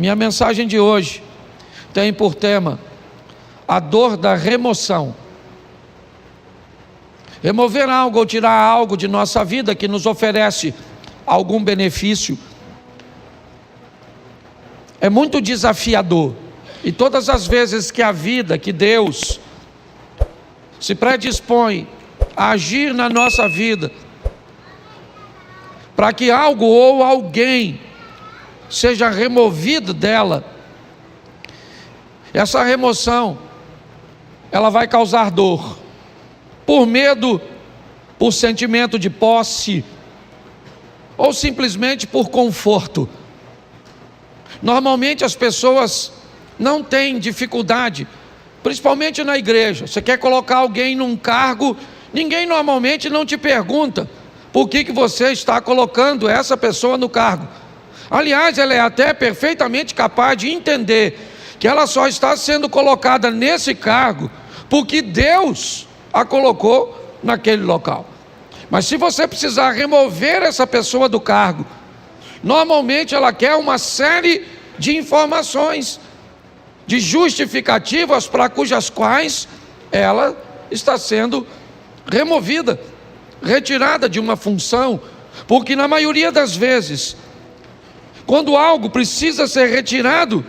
minha mensagem de hoje tem por tema a dor da remoção. Remover algo ou tirar algo de nossa vida que nos oferece algum benefício é muito desafiador. E todas as vezes que a vida, que Deus se predispõe a agir na nossa vida, para que algo ou alguém seja removido dela, essa remoção, ela vai causar dor, por medo, por sentimento de posse, ou simplesmente por conforto. Normalmente as pessoas não têm dificuldade, principalmente na igreja. Você quer colocar alguém num cargo, ninguém normalmente não te pergunta por que você está colocando essa pessoa no cargo. Aliás, ela é até perfeitamente capaz de entender que ela só está sendo colocada nesse cargo porque Deus a colocou naquele local. Mas se você precisar remover essa pessoa do cargo, normalmente ela quer uma série de informações, de justificativas para cujas quais ela está sendo removida, retirada de uma função, porque na maioria das vezes, quando algo precisa ser retirado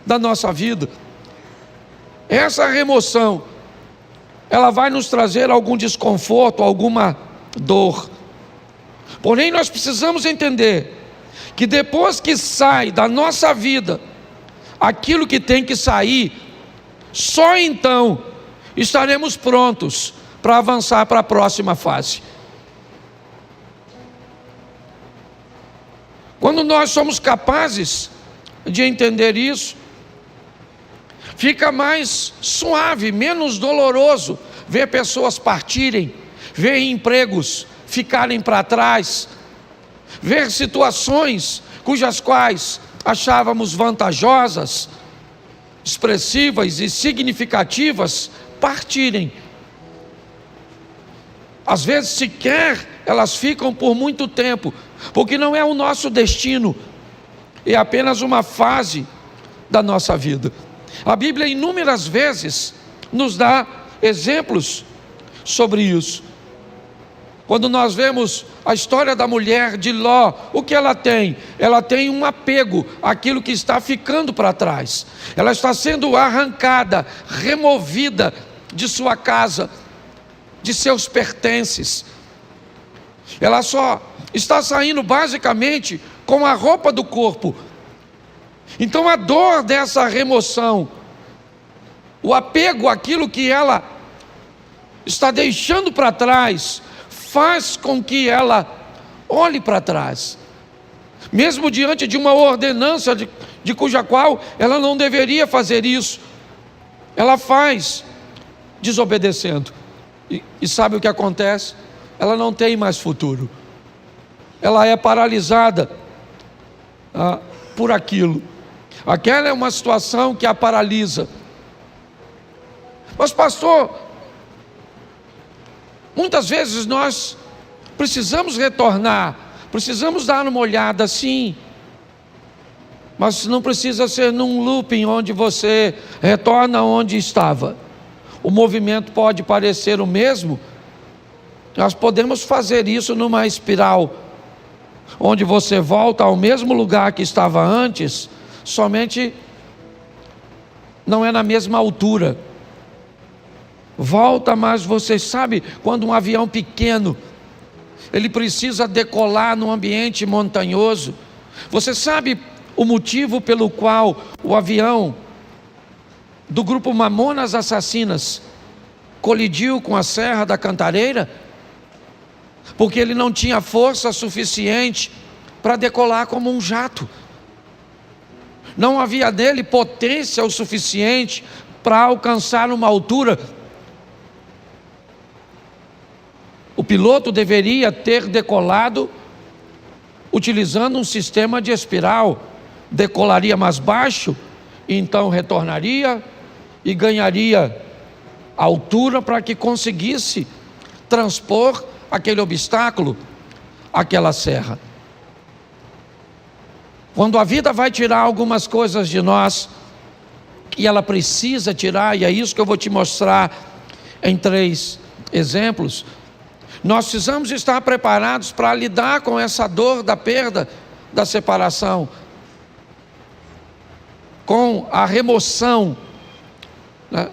da nossa vida, essa remoção, ela vai nos trazer algum desconforto, alguma dor. Porém, nós precisamos entender que depois que sai da nossa vida aquilo que tem que sair, só então estaremos prontos para avançar para a próxima fase. Quando nós somos capazes de entender isso, fica mais suave, menos doloroso ver pessoas partirem, ver empregos ficarem para trás, ver situações cujas quais achávamos vantajosas, expressivas e significativas partirem. Às vezes sequer elas ficam por muito tempo, porque não é o nosso destino, é apenas uma fase da nossa vida. A Bíblia inúmeras vezes nos dá exemplos sobre isso. Quando nós vemos a história da mulher de Ló, o que ela tem? Ela tem um apego àquilo que está ficando para trás. Ela está sendo arrancada, removida de sua casa, de seus pertences. Ela só está saindo basicamente com a roupa do corpo. Então a dor dessa remoção, o apego àquilo que ela está deixando para trás, faz com que ela olhe para trás, mesmo diante de uma ordenança de cuja qual ela não deveria fazer isso, ela faz desobedecendo, e sabe o que acontece? Ela não tem mais futuro, ela é paralisada por aquilo. Aquela é uma situação que a paralisa. Mas pastor, muitas vezes nós precisamos retornar, precisamos dar uma olhada, sim, mas não precisa ser num looping onde você retorna onde estava. O movimento pode parecer o mesmo, nós podemos fazer isso numa espiral, onde você volta ao mesmo lugar que estava antes, somente não é na mesma altura. Volta, mas você sabe, quando um avião pequeno, ele precisa decolar num ambiente montanhoso, você sabe o motivo pelo qual o avião do grupo Mamonas Assassinas colidiu com a Serra da Cantareira? Porque ele não tinha força suficiente para decolar como um jato. Não havia nele potência o suficiente para alcançar uma altura. O piloto deveria ter decolado utilizando um sistema de espiral. Decolaria mais baixo, então retornaria e ganharia altura para que conseguisse transpor aquele obstáculo, aquela serra. Quando a vida vai tirar algumas coisas de nós, que ela precisa tirar, e é isso que eu vou te mostrar em 3 exemplos, nós precisamos estar preparados para lidar com essa dor da perda, da separação, com a remoção, né,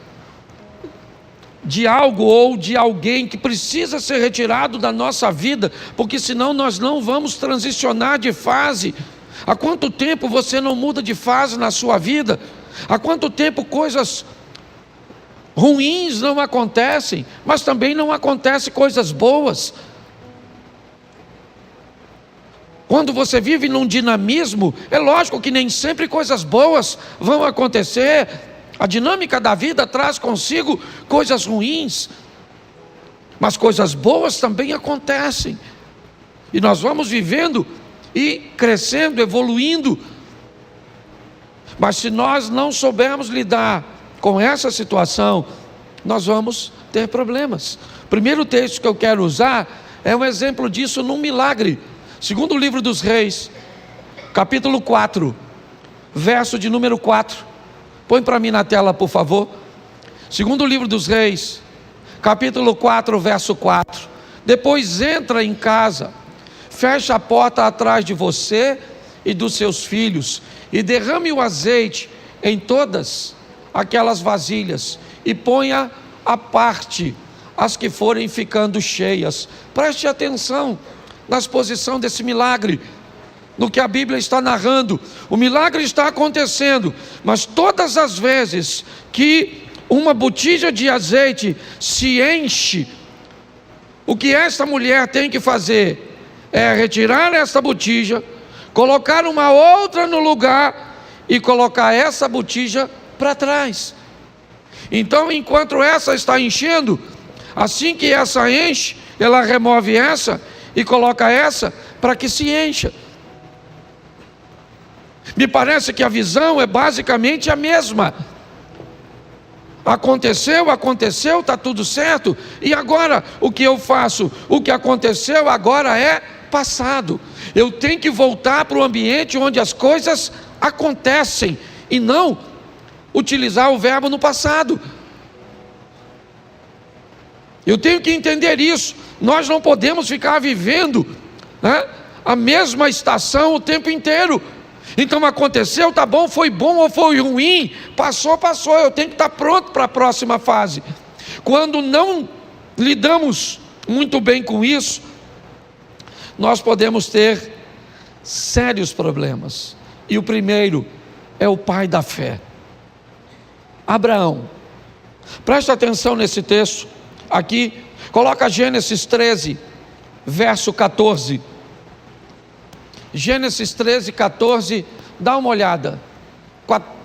de algo ou de alguém que precisa ser retirado da nossa vida, porque senão nós não vamos transicionar de fase. Há quanto tempo você não muda de fase na sua vida? Há quanto tempo coisas ruins não acontecem, mas também não acontecem coisas boas? Quando você vive num dinamismo, é lógico que nem sempre coisas boas vão acontecer. A dinâmica da vida traz consigo coisas ruins, mas coisas boas também acontecem. E nós vamos vivendo e crescendo, evoluindo. Mas se nós não soubermos lidar com essa situação, nós vamos ter problemas. O primeiro texto que eu quero usar é um exemplo disso num milagre. Segundo o livro dos Reis, capítulo 4, verso de número 4. Põe para mim na tela, por favor. Segundo o livro dos Reis, capítulo 4, verso 4. Depois entra em casa, fecha a porta atrás de você e dos seus filhos, e derrame o azeite em todas aquelas vasilhas, e ponha à parte as que forem ficando cheias. Preste atenção na exposição desse milagre, no que a Bíblia está narrando. O milagre está acontecendo, mas todas as vezes que uma botija de azeite se enche, o que esta mulher tem que fazer é retirar esta botija, colocar uma outra no lugar e colocar essa botija para trás. Então, enquanto essa está enchendo, assim que essa enche, ela remove essa e coloca essa para que se encha. Me parece que a visão é basicamente a mesma. Aconteceu, está tudo certo, e agora o que eu faço? O que aconteceu agora é passado. Eu tenho que voltar para o ambiente onde as coisas acontecem, e não utilizar o verbo no passado. Eu tenho que entender isso. Nós não podemos ficar vivendo, né, a mesma estação o tempo inteiro. Então aconteceu, tá bom, foi bom ou foi ruim, passou, eu tenho que estar pronto para a próxima fase. Quando não lidamos muito bem com isso, nós podemos ter sérios problemas. E o primeiro é o pai da fé, Abraão. Presta atenção nesse texto aqui, coloca Gênesis 13, verso 14. Gênesis 13, 14, dá uma olhada.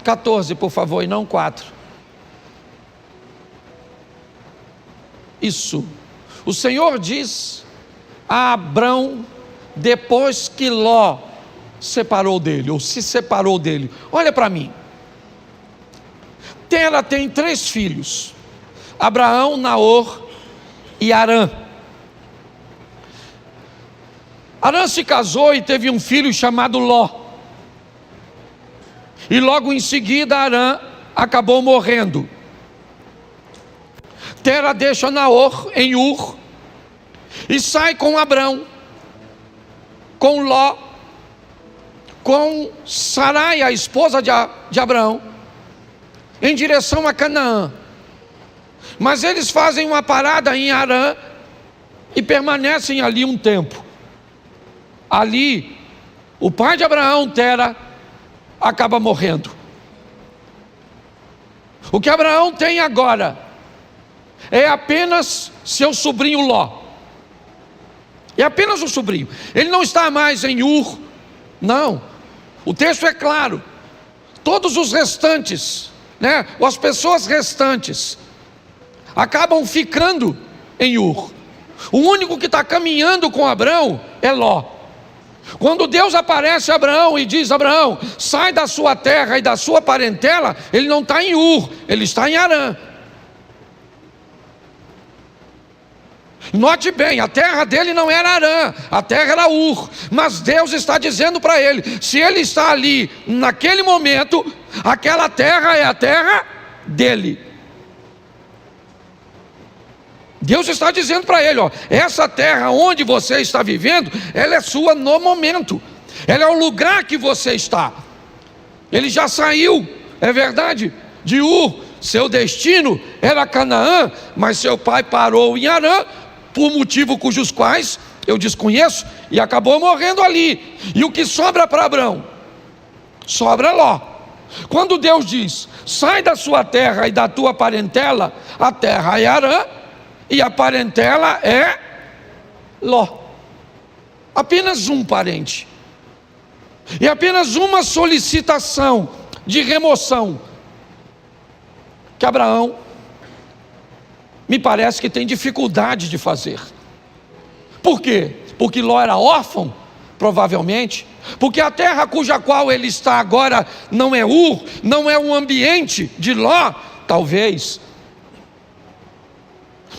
14, por favor, e não 4. Isso. O Senhor diz a Abrão, depois que Ló separou dele, ou se separou dele: olha para mim. Tera tem 3 filhos: Abraão, Naor e Harã. Harã se casou e teve um filho chamado Ló. E logo em seguida Harã acabou morrendo. Tera deixa Naor em Ur e sai com Abrão, com Ló, com Sarai, a esposa de Abraão, em direção a Canaã. Mas eles fazem uma parada em Harã e permanecem ali um tempo. Ali, o pai de Abraão, Tera, acaba morrendo. O que Abraão tem agora é apenas seu sobrinho Ló. É apenas um sobrinho. Ele não está mais em Ur, não. O texto é claro. Todos os restantes, né, ou as pessoas restantes, acabam ficando em Ur. O único que está caminhando com Abraão é Ló. Quando Deus aparece a Abraão e diz: Abraão, sai da sua terra e da sua parentela, ele não está em Ur, ele está em Harã. Note bem, a terra dele não era Harã, a terra era Ur, mas Deus está dizendo para ele, se ele está ali, naquele momento, aquela terra é a terra dele. Deus está dizendo para ele, ó, essa terra onde você está vivendo, ela é sua no momento, ela é o lugar que você está. Ele já saiu, é verdade, de Ur, seu destino era Canaã, mas seu pai parou em Harã, por motivo cujos quais eu desconheço, e acabou morrendo ali. E o que sobra para Abrão? Sobra Ló. Quando Deus diz, sai da sua terra e da tua parentela, a terra é Harã, e a parentela é Ló. Apenas um parente. E apenas uma solicitação de remoção que Abraão me parece que tem dificuldade de fazer. Por quê? Porque Ló era órfão, provavelmente. Porque a terra cuja qual ele está agora não é Ur, não é um ambiente de Ló, talvez.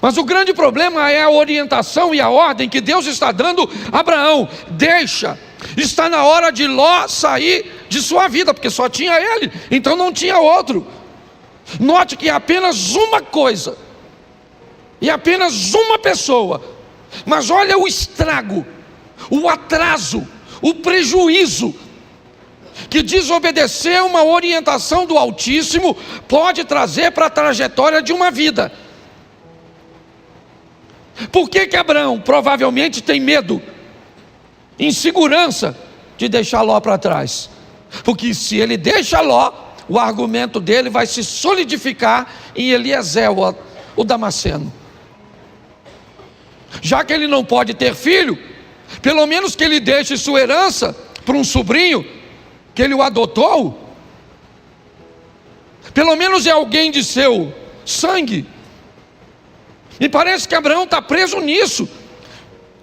Mas o grande problema é a orientação e a ordem que Deus está dando a Abraão. Deixa, está na hora de Ló sair de sua vida, porque só tinha ele, então não tinha outro. Note que é apenas uma coisa, e apenas uma pessoa, mas olha o estrago, o atraso, o prejuízo que desobedecer uma orientação do Altíssimo pode trazer para a trajetória de uma vida. Por que Abraão provavelmente tem medo, insegurança de deixar Ló para trás? Porque se ele deixa Ló, o argumento dele vai se solidificar em Eliezer, o Damasceno. Já que ele não pode ter filho, pelo menos que ele deixe sua herança para um sobrinho, que ele o adotou. Pelo menos é alguém de seu sangue. E parece que Abraão está preso nisso.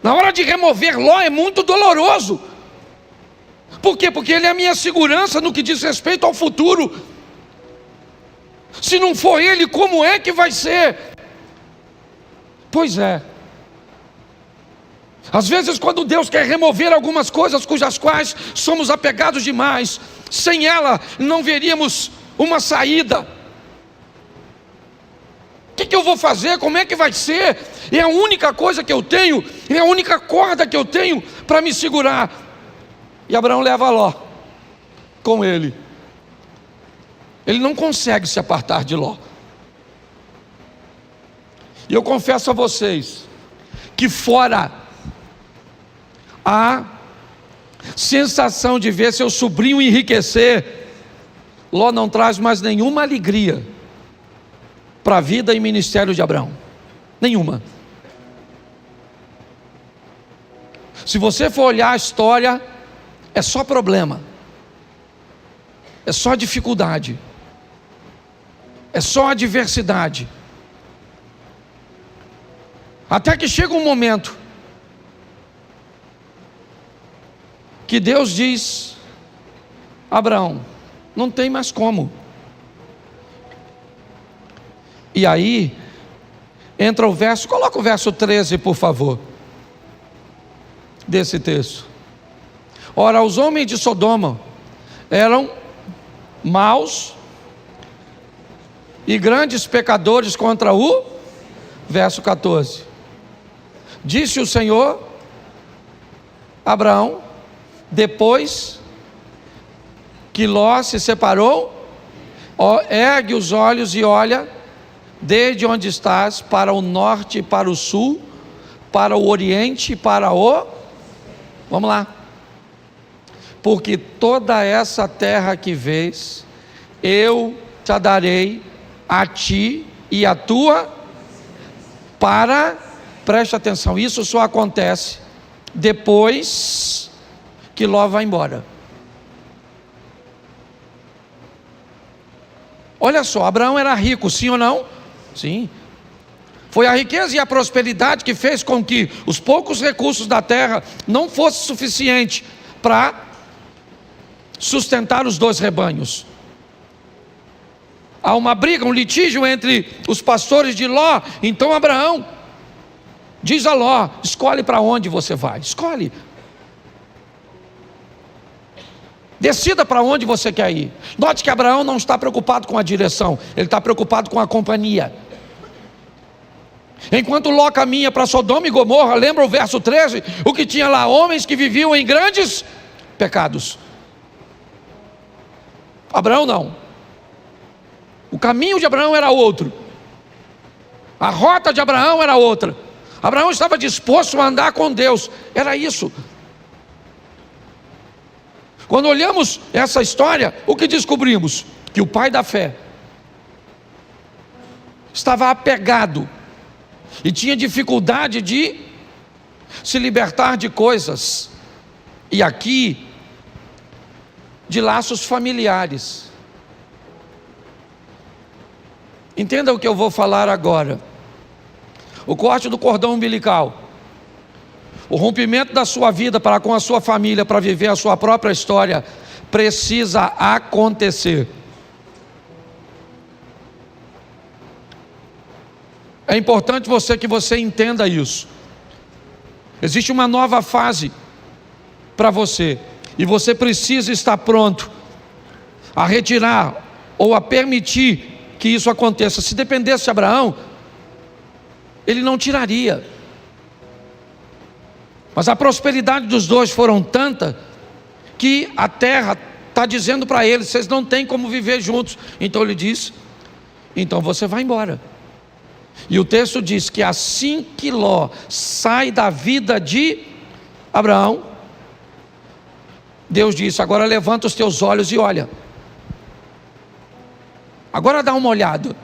Na hora de remover Ló é muito doloroso. Por quê? Porque ele é a minha segurança no que diz respeito ao futuro. Se não for ele, como é que vai ser? Pois é. Às vezes quando Deus quer remover algumas coisas cujas quais somos apegados demais, sem ela não veríamos uma saída. O que eu vou fazer? Como é que vai ser? É a única coisa que eu tenho, é a única corda que eu tenho para me segurar. E Abraão leva Ló com ele. Ele não consegue se apartar de Ló. E eu confesso a vocês que fora a sensação de ver seu sobrinho enriquecer, Ló não traz mais nenhuma alegria para a vida e ministério de Abraão. Nenhuma. Se você for olhar a história, é só problema, é só dificuldade, é só adversidade. Até que chega um momento que Deus diz: Abraão, não tem mais como. E aí entra o verso, coloca o verso 13 por favor, desse texto. Ora, os homens de Sodoma eram maus e grandes pecadores contra o, verso 14, disse o Senhor a Abraão, depois que Ló se separou, ergue os olhos e olha desde onde estás para o norte e para o sul, para o oriente e para o, vamos lá, porque toda essa terra que vês, eu te darei a ti e a tua, preste atenção, isso só acontece depois que Ló vai embora. Olha só, Abraão era rico, sim ou não? Sim. Foi a riqueza e a prosperidade que fez com que os poucos recursos da terra não fosse suficiente para sustentar os dois rebanhos. Há uma briga, um litígio entre os pastores de Ló. Então Abraão Diz a Ló: escolhe para onde você vai, escolhe. Decida para onde você quer ir. Note que Abraão não está preocupado com a direção, ele está preocupado com a companhia. Enquanto Ló caminha para Sodoma e Gomorra, lembra o verso 13? O que tinha lá? Homens que viviam em grandes pecados. Abraão não. O caminho de Abraão era outro. A rota de Abraão era outra. Abraão estava disposto a andar com Deus. Era isso. Quando olhamos essa história, o que descobrimos? Que o pai da fé estava apegado e tinha dificuldade de se libertar de coisas, e aqui, de laços familiares. Entenda o que eu vou falar agora. O corte do cordão umbilical, o rompimento da sua vida para com a sua família, para viver a sua própria história, precisa acontecer. É importante que você entenda isso. Existe uma nova fase para você, e você precisa estar pronto a retirar ou a permitir que isso aconteça. Se dependesse de Abraão, ele não tiraria. Mas a prosperidade dos dois foram tanta que a terra está dizendo para eles: vocês não têm como viver juntos. Então ele diz: então você vai embora. E o texto diz que assim que Ló sai da vida de Abraão, Deus disse: agora levanta os teus olhos e olha. Agora dá uma olhada.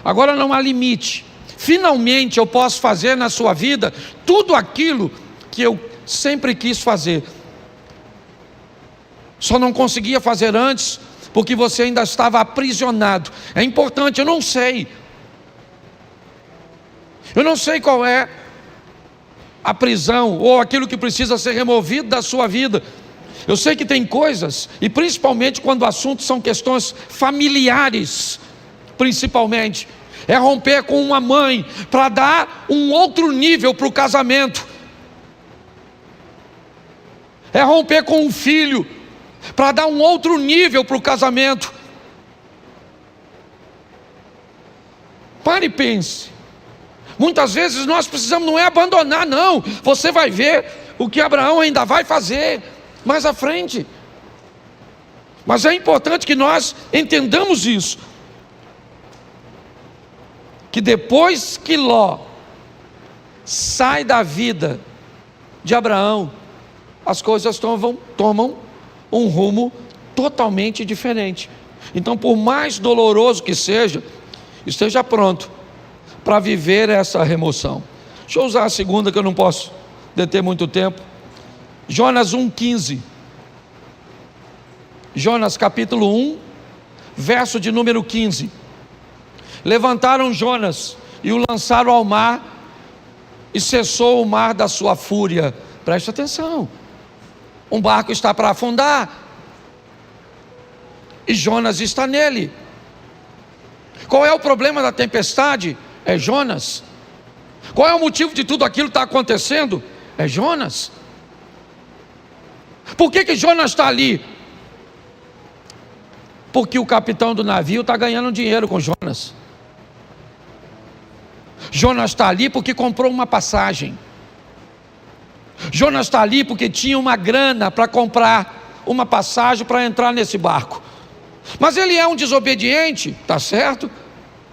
Agora não há limite. Finalmente eu posso fazer na sua vida tudo aquilo que eu sempre quis fazer. Só não conseguia fazer antes porque você ainda estava aprisionado. É importante, eu não sei qual é a prisão ou aquilo que precisa ser removido da sua vida. Eu sei que tem coisas, e principalmente quando o assunto são questões familiares, principalmente, é romper com uma mãe para dar um outro nível para o casamento. É romper com um filho para dar um outro nível para o casamento. Pare e pense. Muitas vezes nós precisamos, não é abandonar, não. Você vai ver o que Abraão ainda vai fazer mais à frente. Mas é importante que nós entendamos isso, que depois que Ló sai da vida de Abraão, as coisas tomam um rumo totalmente diferente. Então, por mais doloroso que seja, esteja pronto para viver essa remoção. Deixa eu usar a segunda, que eu não posso deter muito tempo. Jonas 1,15. Jonas capítulo 1, verso de número 15. Levantaram Jonas e o lançaram ao mar, e cessou o mar da sua fúria. Preste atenção. Um barco está para afundar, e Jonas está nele. Qual é o problema da tempestade? É Jonas. Qual é o motivo de tudo aquilo que está acontecendo? É Jonas. Por que Jonas está ali? Porque o capitão do navio está ganhando dinheiro com Jonas. Jonas está ali porque comprou uma passagem. Jonas está ali porque tinha uma grana para comprar uma passagem para entrar nesse barco. Mas ele é um desobediente, está certo?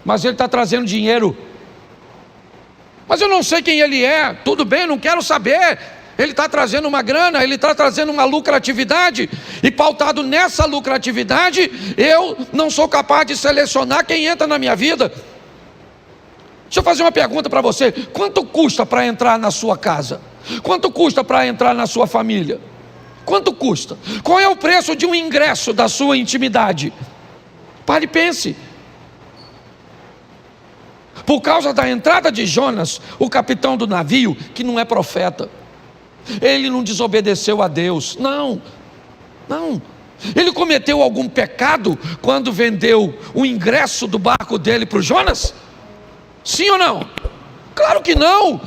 Mas ele está trazendo dinheiro. Mas eu não sei quem ele é. Tudo bem, não quero saber. Ele está trazendo uma grana, ele está trazendo uma lucratividade, e pautado nessa lucratividade, eu não sou capaz de selecionar quem entra na minha vida. Deixa eu fazer uma pergunta para você: quanto custa para entrar na sua casa? Quanto custa para entrar na sua família? Quanto custa? Qual é o preço de um ingresso da sua intimidade? Pare e pense. Por causa da entrada de Jonas, o capitão do navio, que não é profeta, ele não desobedeceu a Deus, não. Ele cometeu algum pecado quando vendeu o ingresso do barco dele para o Jonas? Sim ou não? Claro que não.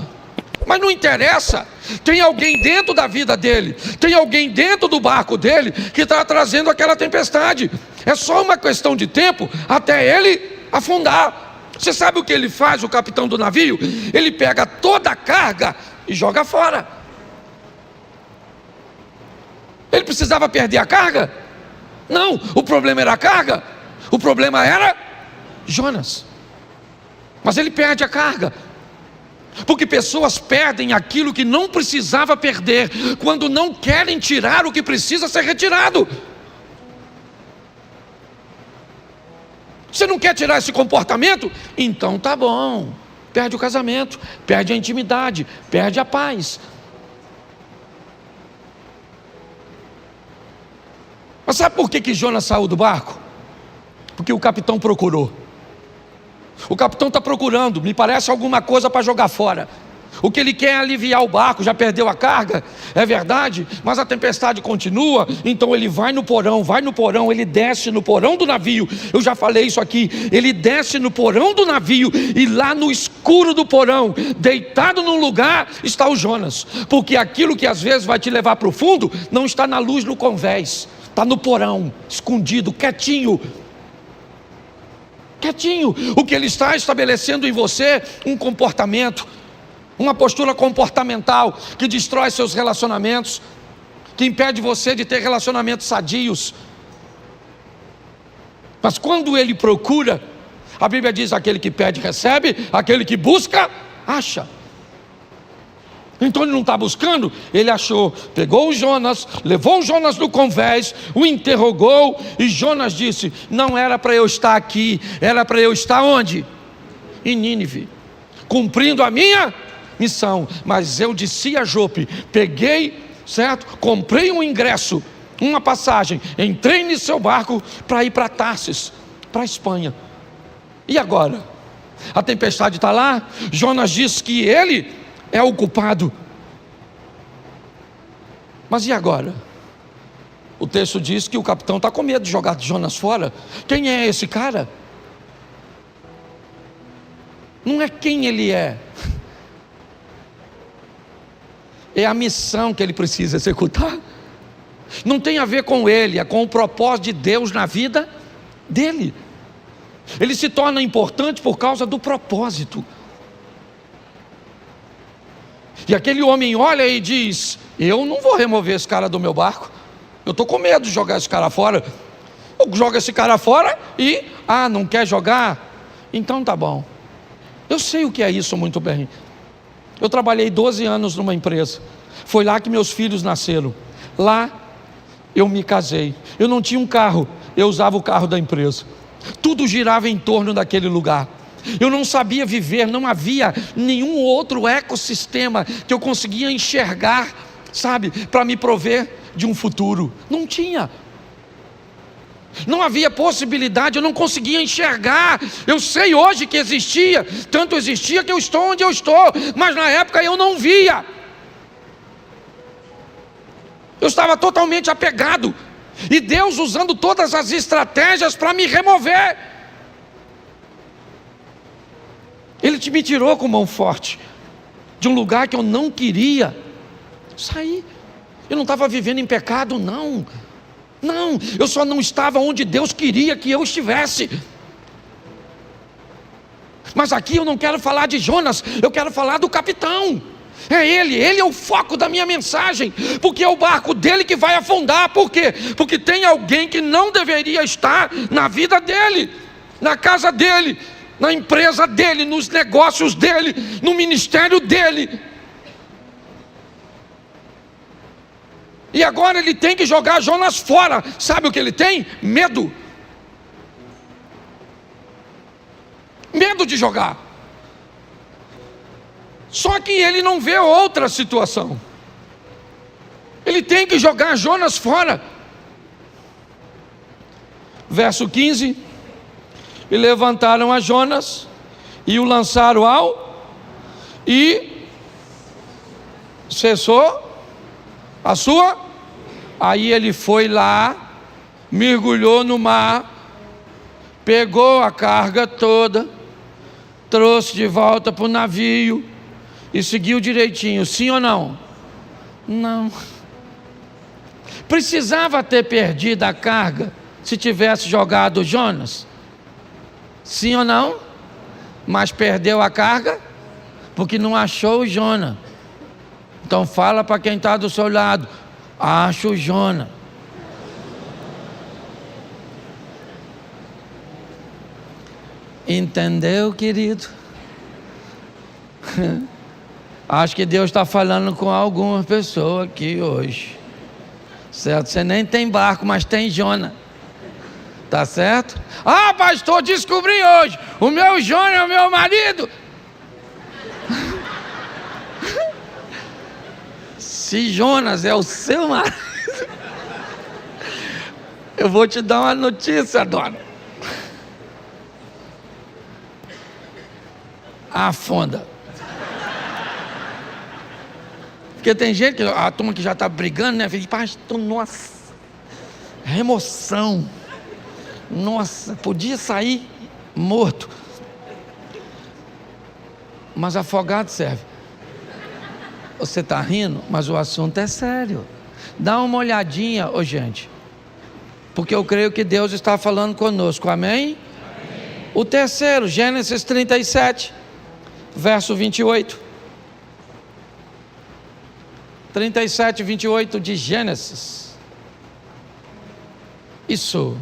Mas não interessa, tem alguém dentro da vida dele, tem alguém dentro do barco dele que está trazendo aquela tempestade. É só uma questão de tempo até ele afundar. Você sabe o que ele faz, o capitão do navio? Ele pega toda a carga e joga fora. Ele precisava perder a carga? Não, o problema era a carga, o problema era Jonas. Mas ele perde a carga, porque pessoas perdem aquilo que não precisava perder, quando não querem tirar o que precisa ser retirado. Você não quer tirar esse comportamento? Então tá bom, perde o casamento, perde a intimidade, perde a paz. Mas sabe por que Jonas saiu do barco? Porque o capitão procurou. O capitão está procurando, me parece alguma coisa para jogar fora. O que ele quer é aliviar o barco, já perdeu a carga, é verdade, mas a tempestade continua, então ele vai no porão, ele desce no porão do navio. Eu já falei isso aqui, ele desce no porão do navio, e lá no escuro do porão, deitado num lugar, está o Jonas. Porque aquilo que às vezes vai te levar para o fundo, não está na luz no convés, está no porão, escondido, quietinho. O que ele está estabelecendo em você, um comportamento, uma postura comportamental que destrói seus relacionamentos, que impede você de ter relacionamentos sadios. Mas quando ele procura, a Bíblia diz: aquele que pede recebe, aquele que busca acha. Então ele não está buscando, ele achou, pegou o Jonas, levou o Jonas no convés, o interrogou, e Jonas disse: não era para eu estar aqui, era para eu estar onde? Em Nínive, cumprindo a minha missão. Mas eu desci a Jope, peguei, certo? Comprei um ingresso, uma passagem, entrei no seu barco para ir para Tarsis, para a Espanha. E agora? A tempestade está lá, Jonas diz que ele é o culpado. Mas e agora? O texto diz que o capitão está com medo de jogar Jonas fora. Quem é esse cara? Não é quem ele é a missão que ele precisa executar. Não tem a ver com ele, é com o propósito de Deus na vida dele. Ele se torna importante por causa do propósito. E aquele homem olha e diz: eu não vou remover esse cara do meu barco, eu estou com medo de jogar esse cara fora. Eu jogo esse cara fora e, não quer jogar? Então tá bom. Eu sei o que é isso muito bem. Eu trabalhei 12 anos numa empresa, foi lá que meus filhos nasceram, lá eu me casei. Eu não tinha um carro, eu usava o carro da empresa. Tudo girava em torno daquele lugar. Eu não sabia viver, não havia nenhum outro ecossistema que eu conseguia enxergar, sabe, para me prover de um futuro. Não tinha. Não havia possibilidade, eu não conseguia enxergar. Eu sei hoje que existia, tanto existia que eu estou onde eu estou, mas na época eu não via. Eu estava totalmente apegado, e Deus usando todas as estratégias para me remover. Ele me tirou com mão forte de um lugar que eu não queria sair. Eu não estava vivendo em pecado, não, eu só não estava onde Deus queria que eu estivesse. Mas aqui eu não quero falar de Jonas, eu quero falar do capitão. É ele é o foco da minha mensagem, porque é o barco dele que vai afundar. Por quê? Porque tem alguém que não deveria estar na vida dele, na casa dele, na empresa dele, nos negócios dele, no ministério dele. E agora ele tem que jogar Jonas fora. Sabe o que ele tem? Medo. Medo de jogar. Só que ele não vê outra situação. Ele tem que jogar Jonas fora. Verso 15: e levantaram a Jonas e o lançaram e cessou a sua. Aí ele foi lá, mergulhou no mar, pegou a carga toda, trouxe de volta para o navio e seguiu direitinho, sim ou não? Não. Precisava ter perdido a carga se tivesse jogado Jonas? Sim ou não? Mas perdeu a carga porque não achou o Jonas. Então fala para quem está do seu lado: acha o Jonas. Entendeu, querido? Acho que Deus está falando com alguma pessoa aqui hoje, certo? Você nem tem barco, mas tem Jonas, tá certo? Ah, pastor, descobri hoje, o meu Jonas é o meu marido. Se Jonas é o seu marido, eu vou te dar uma notícia, dona. Afunda. Porque tem gente, a turma que já está brigando, né? Fala, pastor, nossa, remoção. Nossa, podia sair morto. Mas afogado serve. Você está rindo, mas o assunto é sério. Dá uma olhadinha, gente. Porque eu creio que Deus está falando conosco, amém? O terceiro, Gênesis 37, verso 28. 37, 28 de Gênesis. Isso.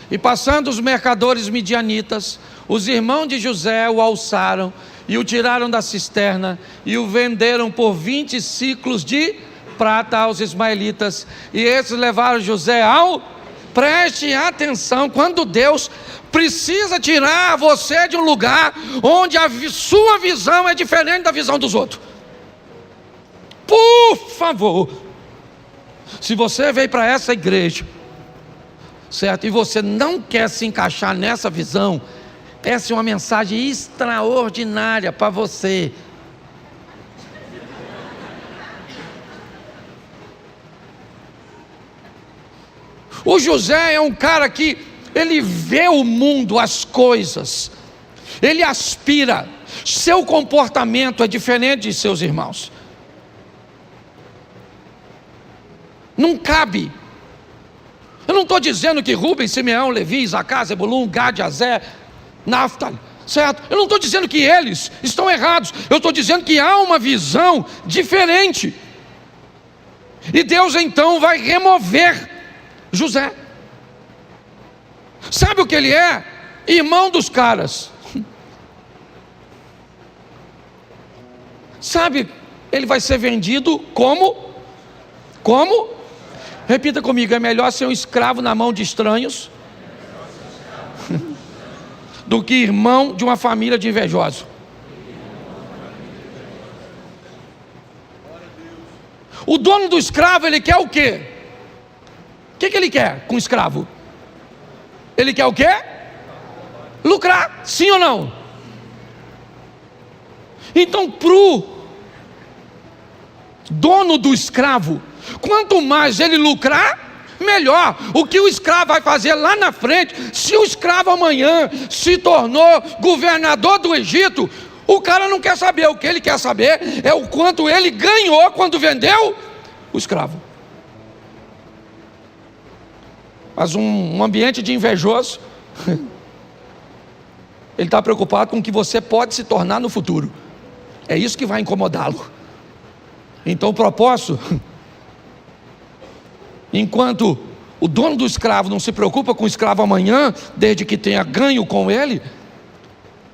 E passando os mercadores midianitas, os irmãos de José o alçaram e o tiraram da cisterna e o venderam por 20 ciclos de prata aos ismaelitas. E esses levaram José ao... Preste atenção, quando Deus precisa tirar você de um lugar onde a sua visão é diferente da visão dos outros. Por favor, se você veio para essa igreja, certo, e você não quer se encaixar nessa visão, essa é uma mensagem extraordinária para você. O José é um cara que ele vê o mundo, as coisas, ele aspira, seu comportamento é diferente de seus irmãos. Não cabe. Eu não estou dizendo que Rubem, Simeão, Levi, Isacar, Zebulun, Gad, Azer, Naftali, certo? Eu não estou dizendo que eles estão errados. Eu estou dizendo que há uma visão diferente. E Deus então vai remover José. Sabe o que ele é? Irmão dos caras. Sabe, ele vai ser vendido como? Repita comigo, é melhor ser um escravo na mão de estranhos do que irmão de uma família de invejosos. O dono do escravo, ele quer o quê? O que ele quer com o escravo? Ele quer o quê? Lucrar, sim ou não? Então, para o dono do escravo, quanto mais ele lucrar, melhor. O que o escravo vai fazer lá na frente, se o escravo amanhã se tornou governador do Egito, o cara não quer saber. O que ele quer saber é o quanto ele ganhou quando vendeu o escravo. Mas um ambiente de invejoso, ele está preocupado com o que você pode se tornar no futuro. É isso que vai incomodá-lo. Então o propósito, enquanto o dono do escravo não se preocupa com o escravo amanhã, desde que tenha ganho com ele,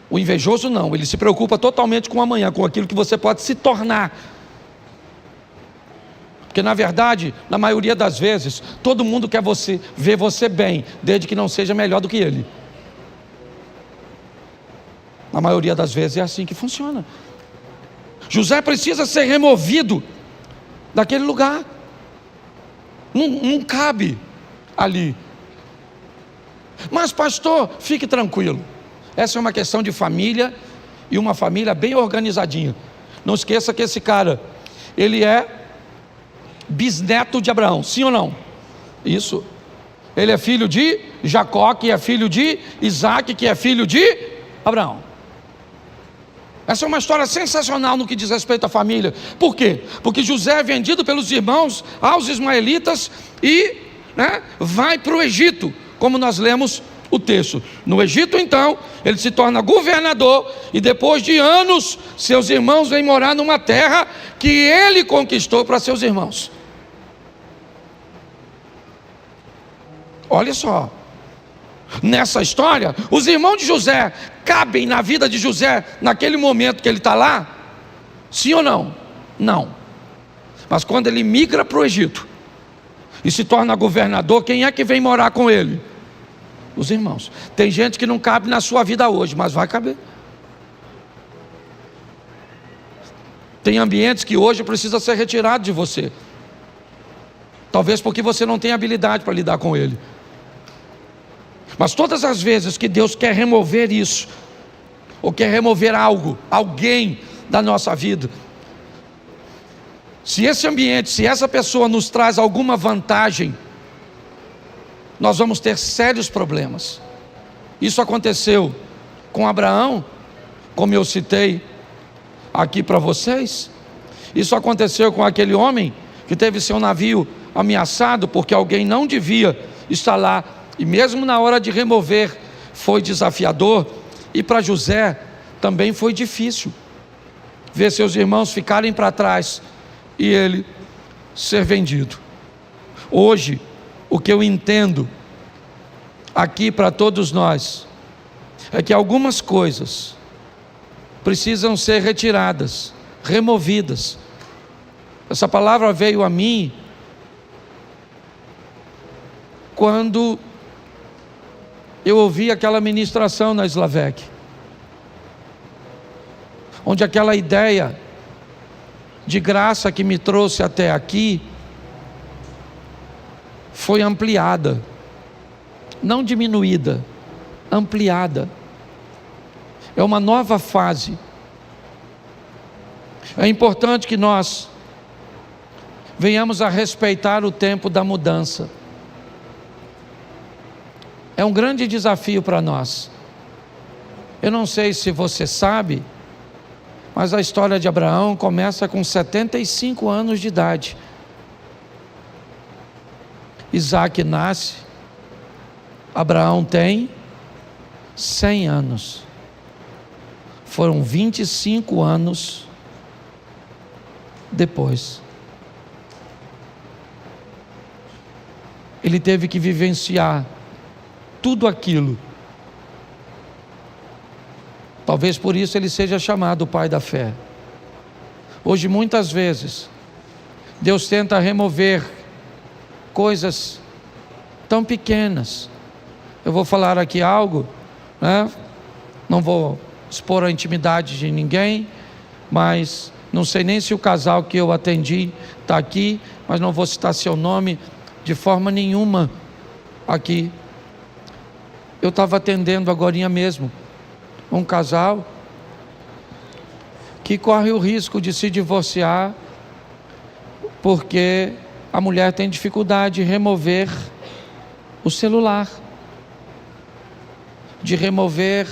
o invejoso não, ele se preocupa totalmente com amanhã, com aquilo que você pode se tornar. Porque na verdade, na maioria das vezes, todo mundo quer ver você bem, desde que não seja melhor do que ele. Na maioria das vezes é assim que funciona. José precisa ser removido daquele lugar. Não cabe ali. Mas pastor, fique tranquilo. Essa é uma questão de família, e uma família bem organizadinha. Não esqueça que esse cara, ele é bisneto de Abraão, sim ou não? Isso. Ele é filho de Jacó, que é filho de Isaac, que é filho de Abraão. Essa é uma história sensacional no que diz respeito à família. Por quê? Porque José é vendido pelos irmãos aos ismaelitas e vai para o Egito, como nós lemos o texto. No Egito, então, ele se torna governador e depois de anos, seus irmãos vêm morar numa terra que ele conquistou para seus irmãos. Olha só, nessa história, os irmãos de José cabem na vida de José naquele momento que ele está lá? Sim ou não? Não. Mas quando ele migra para o Egito e se torna governador, quem é que vem morar com ele? Os irmãos. Tem gente que não cabe na sua vida hoje, mas vai caber. Tem ambientes que hoje precisa ser retirado de você. Talvez porque você não tem habilidade para lidar com ele. Mas todas as vezes que Deus quer remover isso, ou quer remover algo, alguém da nossa vida, se esse ambiente, se essa pessoa nos traz alguma vantagem, nós vamos ter sérios problemas. Isso aconteceu com Abraão, como eu citei aqui para vocês. Isso aconteceu com aquele homem que teve seu navio ameaçado porque alguém não devia estar lá, e mesmo na hora de remover foi desafiador. E para José também foi difícil ver seus irmãos ficarem para trás e ele ser vendido. Hoje, o que eu entendo aqui para todos nós é que algumas coisas precisam ser retiradas, removidas. Essa palavra veio a mim quando eu ouvi aquela ministração na Slavec, onde aquela ideia de graça que me trouxe até aqui foi ampliada, não diminuída, ampliada. É uma nova fase. É importante que nós venhamos a respeitar o tempo da mudança. É um grande desafio para nós. Eu não sei se você sabe, mas a história de Abraão começa com 75 anos de idade. Isaac nasce, Abraão tem 100 anos. Foram 25 anos depois. Ele teve que vivenciar tudo aquilo. Talvez por isso ele seja chamado o pai da fé. Hoje, muitas vezes, Deus tenta remover coisas tão pequenas. Eu vou falar aqui algo, não vou expor a intimidade de ninguém, mas não sei nem se o casal que eu atendi está aqui, mas não vou citar seu nome de forma nenhuma aqui. Eu estava atendendo agorinha mesmo um casal que corre o risco de se divorciar porque a mulher tem dificuldade de remover o celular, de remover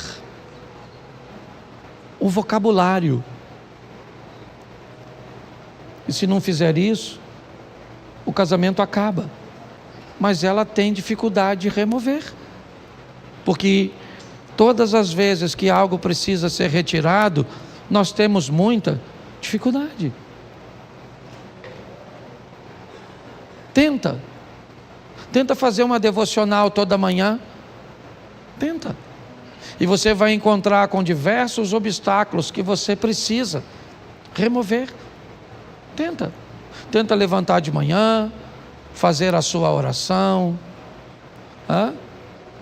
o vocabulário. E se não fizer isso, o casamento acaba. Mas ela tem dificuldade de remover, porque todas as vezes que algo precisa ser retirado, nós temos muita dificuldade. Tenta fazer uma devocional toda manhã. Tenta. E você vai encontrar com diversos obstáculos que você precisa remover. Tenta levantar de manhã, fazer a sua oração,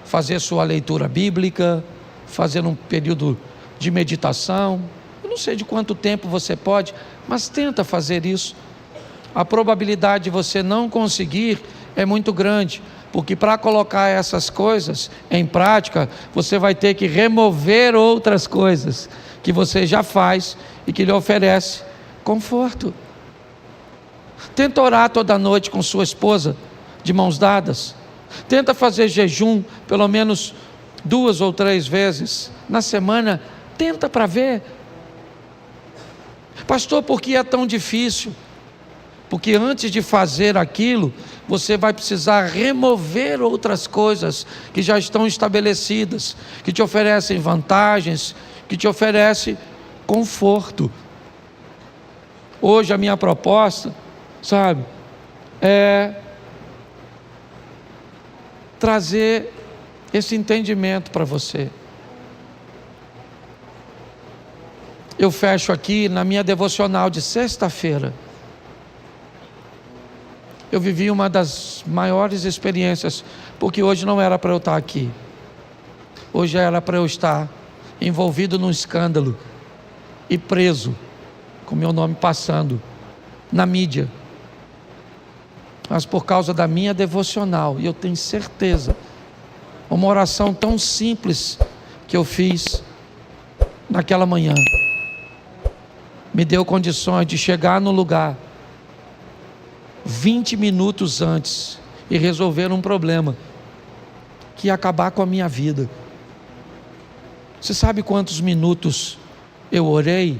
fazer sua leitura bíblica, fazer um período de meditação. Eu não sei de quanto tempo você pode, mas tenta fazer isso. A probabilidade de você não conseguir é muito grande, porque para colocar essas coisas em prática, você vai ter que remover outras coisas que você já faz e que lhe oferece conforto. Tenta orar toda noite com sua esposa, de mãos dadas. Tenta fazer jejum pelo menos 2 ou 3 vezes na semana. Tenta para ver. Pastor, por que é tão difícil? Porque antes de fazer aquilo, você vai precisar remover outras coisas que já estão estabelecidas, que te oferecem vantagens, que te oferecem conforto. Hoje a minha proposta, sabe, é trazer esse entendimento para você. Eu fecho aqui na minha devocional de sexta-feira. Eu vivi uma das maiores experiências, porque hoje não era para eu estar aqui. Hoje era para eu estar envolvido num escândalo e preso, com meu nome passando na mídia. Mas por causa da minha devocional, e eu tenho certeza, uma oração tão simples que eu fiz naquela manhã, me deu condições de chegar no lugar 20 minutos antes e resolver um problema que ia acabar com a minha vida. Você sabe quantos minutos eu orei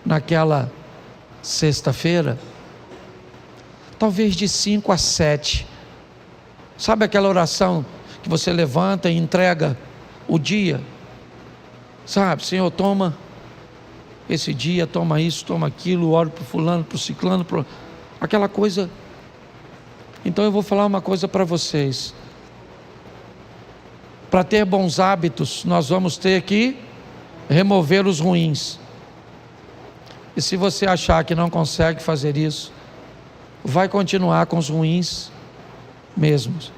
naquela sexta-feira? Talvez de 5 a 7. Sabe aquela oração que você levanta e entrega o dia? Sabe, Senhor, toma esse dia, toma isso, toma aquilo, oro para o fulano, para o ciclano, aquela coisa. Então eu vou falar uma coisa para vocês. Para ter bons hábitos, nós vamos ter que remover os ruins. E se você achar que não consegue fazer isso, vai continuar com os ruins mesmos.